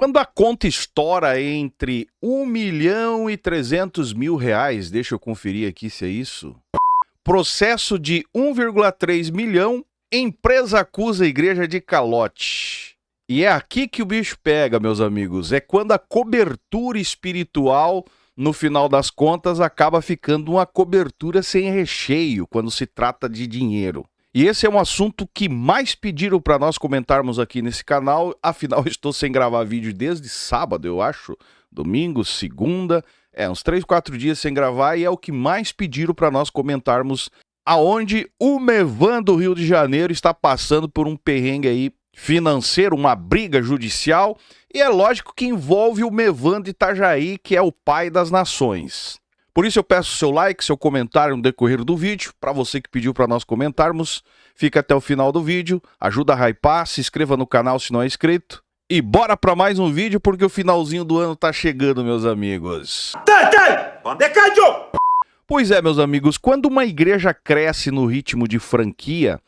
Quando a conta estoura entre 1.300.000 reais, deixa eu conferir aqui se é isso. Processo de 1,3 milhão, empresa acusa a igreja de calote. E é aqui que o bicho pega, meus amigos. É quando a cobertura espiritual, no final das contas, acaba ficando uma cobertura sem recheio, quando se trata de dinheiro. E esse é um assunto que mais pediram para nós comentarmos aqui nesse canal. Afinal, estou sem gravar vídeo desde sábado, eu acho. Domingo, segunda. Uns 3, 4 dias sem gravar. E é o que mais pediram para nós comentarmos. Aonde o Mevan do Rio de Janeiro está passando por um perrengue aí financeiro, uma briga judicial. E é lógico que envolve o Mevan de Itajaí, que é o pai das nações. Por isso eu peço seu like, seu comentário no decorrer do vídeo. Para você que pediu para nós comentarmos, fica até o final do vídeo, ajuda a hypar, se inscreva no canal se não é inscrito. E bora para mais um vídeo, porque o finalzinho do ano tá chegando, meus amigos. Pois é, meus amigos, quando uma igreja cresce no ritmo de franquia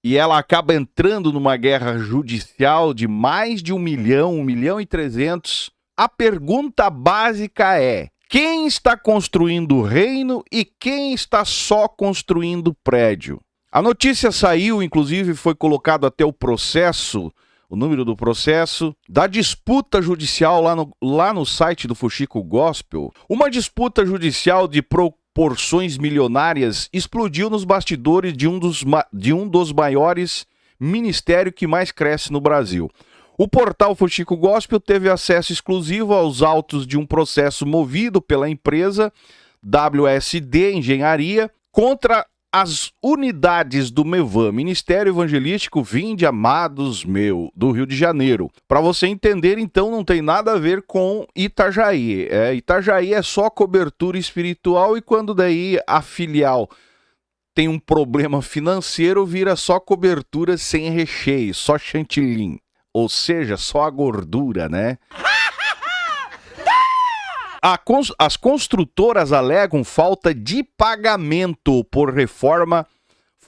e ela acaba entrando numa guerra judicial de mais de 1 milhão, 1.300.000, a pergunta básica é: quem está construindo o reino e quem está só construindo o prédio? A notícia saiu, inclusive foi colocado até o processo, o número do processo, da disputa judicial lá no site do Fuxico Gospel. Uma disputa judicial de proporções milionárias explodiu nos bastidores de um dos maiores ministérios que mais cresce no Brasil. O portal Fuxico Gospel teve acesso exclusivo aos autos de um processo movido pela empresa WSD Engenharia contra as unidades do Mevan, Ministério Evangelístico Vinde Amados Meu, do Rio de Janeiro. Para você entender, então, não tem nada a ver com Itajaí. Itajaí é só cobertura espiritual, e quando daí a filial tem um problema financeiro, vira só cobertura sem recheio, só chantilly. Ou seja, só a gordura, né? As construtoras alegam falta de pagamento por reforma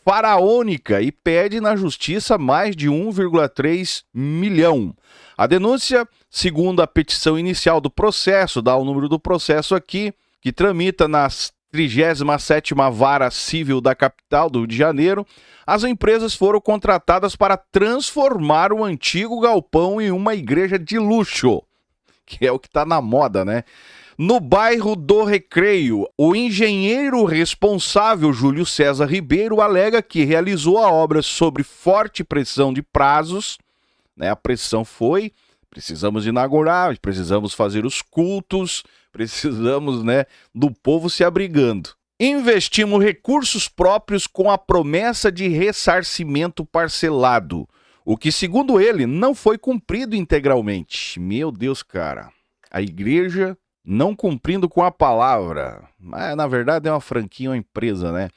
faraônica e pede na justiça mais de 1,3 milhão. A denúncia, segundo a petição inicial do processo, dá o número do processo aqui, que tramita na 37ª Vara Civil da capital do Rio de Janeiro. As empresas foram contratadas para transformar o antigo galpão em uma igreja de luxo, que é o que está na moda, né? No bairro do Recreio, o engenheiro responsável, Júlio César Ribeiro, alega que realizou a obra sob forte pressão de prazos, né? A pressão foi: precisamos inaugurar, precisamos fazer os cultos, precisamos, né, do povo se abrigando. Investimos recursos próprios com a promessa de ressarcimento parcelado, o que, segundo ele, não foi cumprido integralmente. Meu Deus, cara. A igreja não cumprindo com a palavra. Mas, na verdade, é uma franquia, uma empresa, né?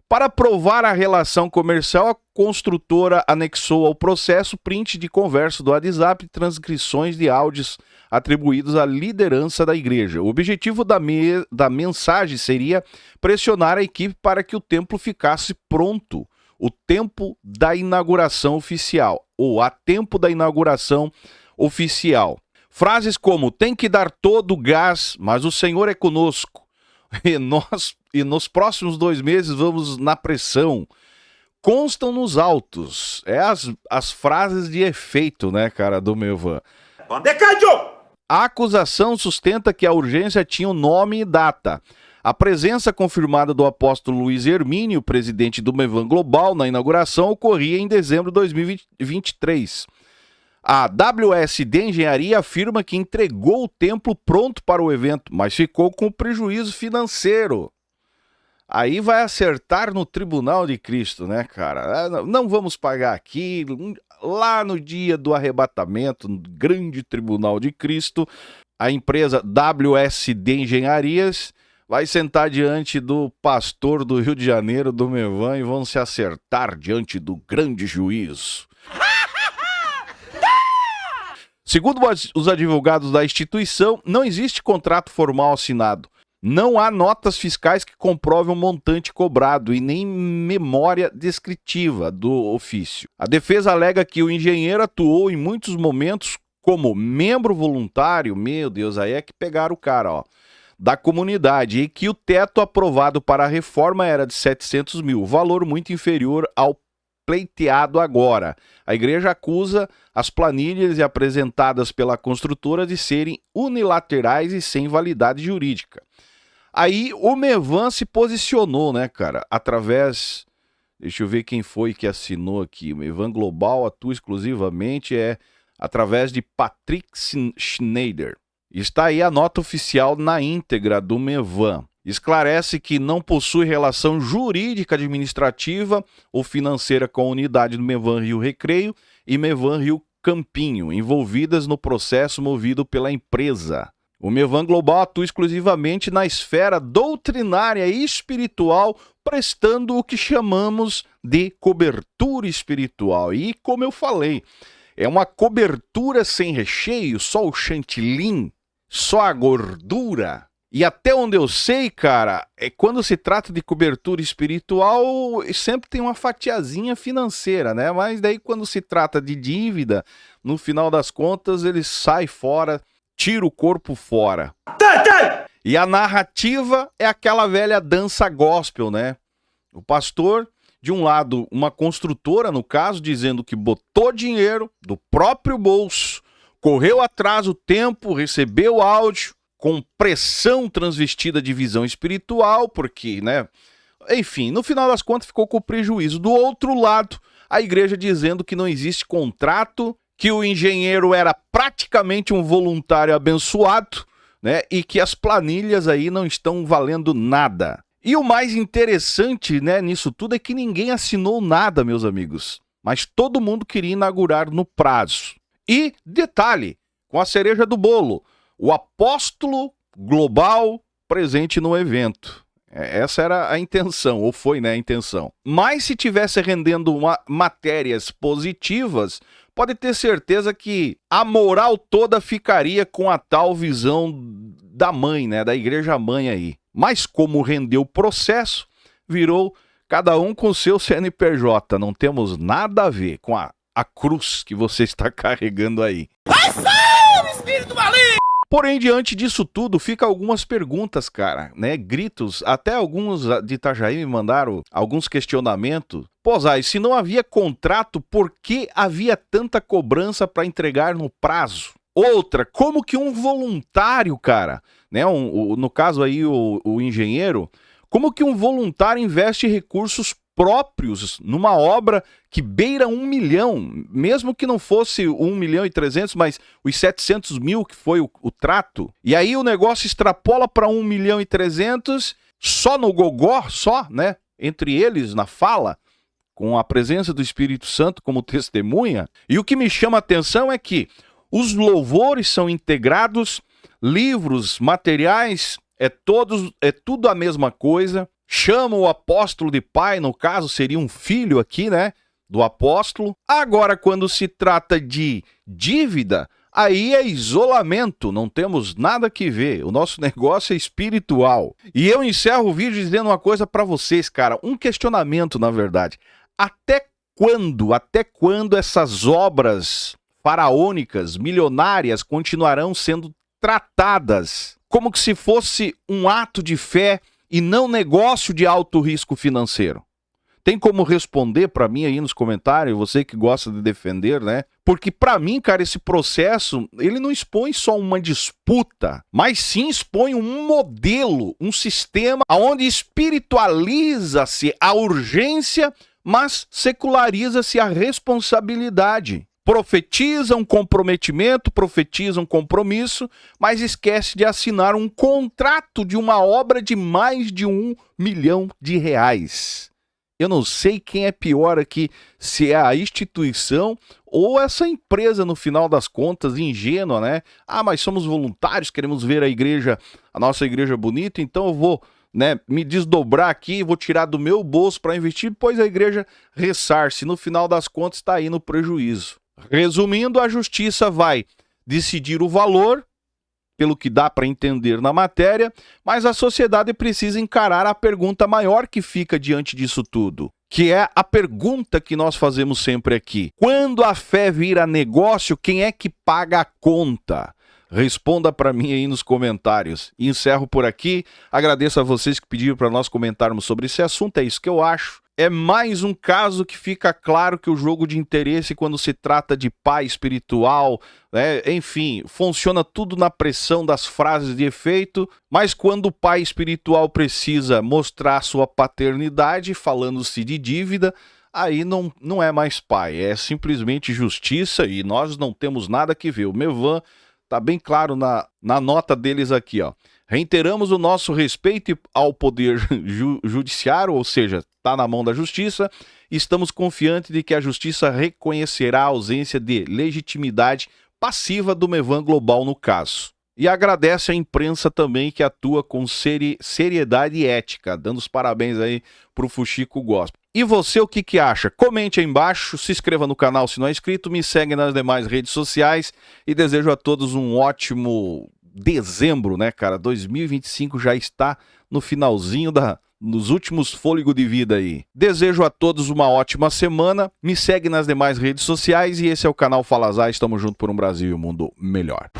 Para provar a relação comercial, a construtora anexou ao processo print de conversa do WhatsApp e transcrições de áudios atribuídos à liderança da igreja. O objetivo da mensagem seria pressionar a equipe para que o templo ficasse pronto, o tempo da inauguração oficial, ou a tempo da inauguração oficial. Frases como: tem que dar todo o gás, mas o Senhor é conosco. E nos próximos 2 meses vamos na pressão. Constam nos autos. As frases de efeito, né, cara, do Mevan. A acusação sustenta que a urgência tinha um nome e data. A presença confirmada do apóstolo Luiz Hermínio, presidente do Mevan Global, na inauguração ocorria em dezembro de 2023. A WSD Engenharia afirma que entregou o templo pronto para o evento, mas ficou com prejuízo financeiro. Aí vai acertar no Tribunal de Cristo, né, cara? Não vamos pagar aqui. Lá no dia do arrebatamento, no grande Tribunal de Cristo, a empresa WSD Engenharias vai sentar diante do pastor do Rio de Janeiro, do Mevan, e vão se acertar diante do grande juízo. Segundo os advogados da instituição, não existe contrato formal assinado. Não há notas fiscais que comprovem o montante cobrado e nem memória descritiva do ofício. A defesa alega que o engenheiro atuou em muitos momentos como membro voluntário, meu Deus, aí é que pegaram o cara, ó, da comunidade, e que o teto aprovado para a reforma era de 700 mil, valor muito inferior ao pleiteado agora. A igreja acusa as planilhas apresentadas pela construtora de serem unilaterais e sem validade jurídica. Aí o Mevan se posicionou, né, cara, através... Deixa eu ver quem foi que assinou aqui. O Mevan Global atua exclusivamente através de Patrick Schneider. Está aí a nota oficial na íntegra do Mevan. Esclarece que não possui relação jurídica, administrativa ou financeira com a unidade do Mevan Rio Recreio e Mevan Rio Campinho, envolvidas no processo movido pela empresa. O Mevan Global atua exclusivamente na esfera doutrinária e espiritual, prestando o que chamamos de cobertura espiritual. E, como eu falei, é uma cobertura sem recheio, só o chantilly, só a gordura. E até onde eu sei, cara, quando se trata de cobertura espiritual, sempre tem uma fatiazinha financeira, né? Mas daí quando se trata de dívida, no final das contas, ele sai fora, tira o corpo fora. E a narrativa é aquela velha dança gospel, né? O pastor, de um lado, uma construtora, no caso, dizendo que botou dinheiro do próprio bolso, correu atrás o tempo, recebeu áudio, com pressão transvestida de visão espiritual, porque, né? Enfim, no final das contas ficou com o prejuízo. Do outro lado, a igreja dizendo que não existe contrato, que o engenheiro era praticamente um voluntário abençoado, né? E que as planilhas aí não estão valendo nada. E o mais interessante, né, nisso tudo é que ninguém assinou nada, meus amigos. Mas todo mundo queria inaugurar no prazo. E, detalhe, com a cereja do bolo, o apóstolo global presente no evento. Essa era a intenção, ou foi, né, a intenção. Mas se tivesse rendendo matérias positivas, pode ter certeza que a moral toda ficaria com a tal visão da mãe, né, da igreja mãe aí. Mas como rendeu o processo, virou cada um com o seu CNPJ. Não temos nada a ver com a cruz que você está carregando aí. Ação, espírito maligno! Porém, diante disso tudo, fica algumas perguntas, cara, né? Gritos, até alguns de Itajaí me mandaram alguns questionamentos. Pô, Zay, se não havia contrato, por que havia tanta cobrança para entregar no prazo? Outra, como que um voluntário, cara, né? No caso aí, o engenheiro, como que um voluntário investe recursos próprios numa obra que beira 1 milhão, mesmo que não fosse 1.300.000, mas os 700 mil que foi o trato. E aí o negócio extrapola para 1.300.000, só no gogó, só, né? Entre eles, na fala, com a presença do Espírito Santo como testemunha. E o que me chama a atenção é que os louvores são integrados, livros, materiais, é tudo a mesma coisa. Chama o apóstolo de pai, no caso seria um filho aqui, né, do apóstolo. Agora, quando se trata de dívida, aí é isolamento, não temos nada que ver. O nosso negócio é espiritual. E eu encerro o vídeo dizendo uma coisa para vocês, cara, um questionamento, na verdade. Até quando essas obras faraônicas, milionárias, continuarão sendo tratadas como que se fosse um ato de fé e não negócio de alto risco financeiro? Tem como responder para mim aí nos comentários, você que gosta de defender, né? Porque para mim, cara, esse processo, ele não expõe só uma disputa, mas sim expõe um modelo, um sistema onde espiritualiza-se a urgência, mas seculariza-se a responsabilidade. Profetizam comprometimento, profetizam compromisso, mas esquece de assinar um contrato de uma obra de mais de R$1 milhão. Eu não sei quem é pior aqui, se é a instituição ou essa empresa, no final das contas, ingênua, né? Ah, mas somos voluntários, queremos ver a nossa igreja bonita, então eu vou, né, me desdobrar aqui, vou tirar do meu bolso para investir, depois a igreja ressarce. No final das contas, está aí no prejuízo. Resumindo, a justiça vai decidir o valor, pelo que dá para entender na matéria, mas a sociedade precisa encarar a pergunta maior que fica diante disso tudo. que é a pergunta que nós fazemos sempre aqui. Quando a fé vira negócio, quem é que paga a conta? Responda para mim aí nos comentários. E encerro por aqui. Agradeço a vocês que pediram para nós comentarmos sobre esse assunto. É isso que eu acho. É mais um caso que fica claro que o jogo de interesse, quando se trata de pai espiritual, né, enfim, funciona tudo na pressão das frases de efeito, mas quando o pai espiritual precisa mostrar sua paternidade, falando-se de dívida, aí não é mais pai, é simplesmente justiça e nós não temos nada que ver. O Mevan tá bem claro na nota deles aqui, ó. Reiteramos o nosso respeito ao poder judiciário, ou seja, está na mão da justiça, e estamos confiantes de que a justiça reconhecerá a ausência de legitimidade passiva do Mevan Global no caso. E agradece a imprensa também que atua com seriedade e ética, dando os parabéns aí pro Fuxico Gospel. E você o que acha? Comente aí embaixo, se inscreva no canal se não é inscrito, me segue nas demais redes sociais e desejo a todos um ótimo dezembro, né, cara? 2025 já está no finalzinho nos últimos fôlegos de vida aí. Desejo a todos uma ótima semana, me segue nas demais redes sociais e esse é o canal Fala Zay, estamos juntos por um Brasil e um mundo melhor.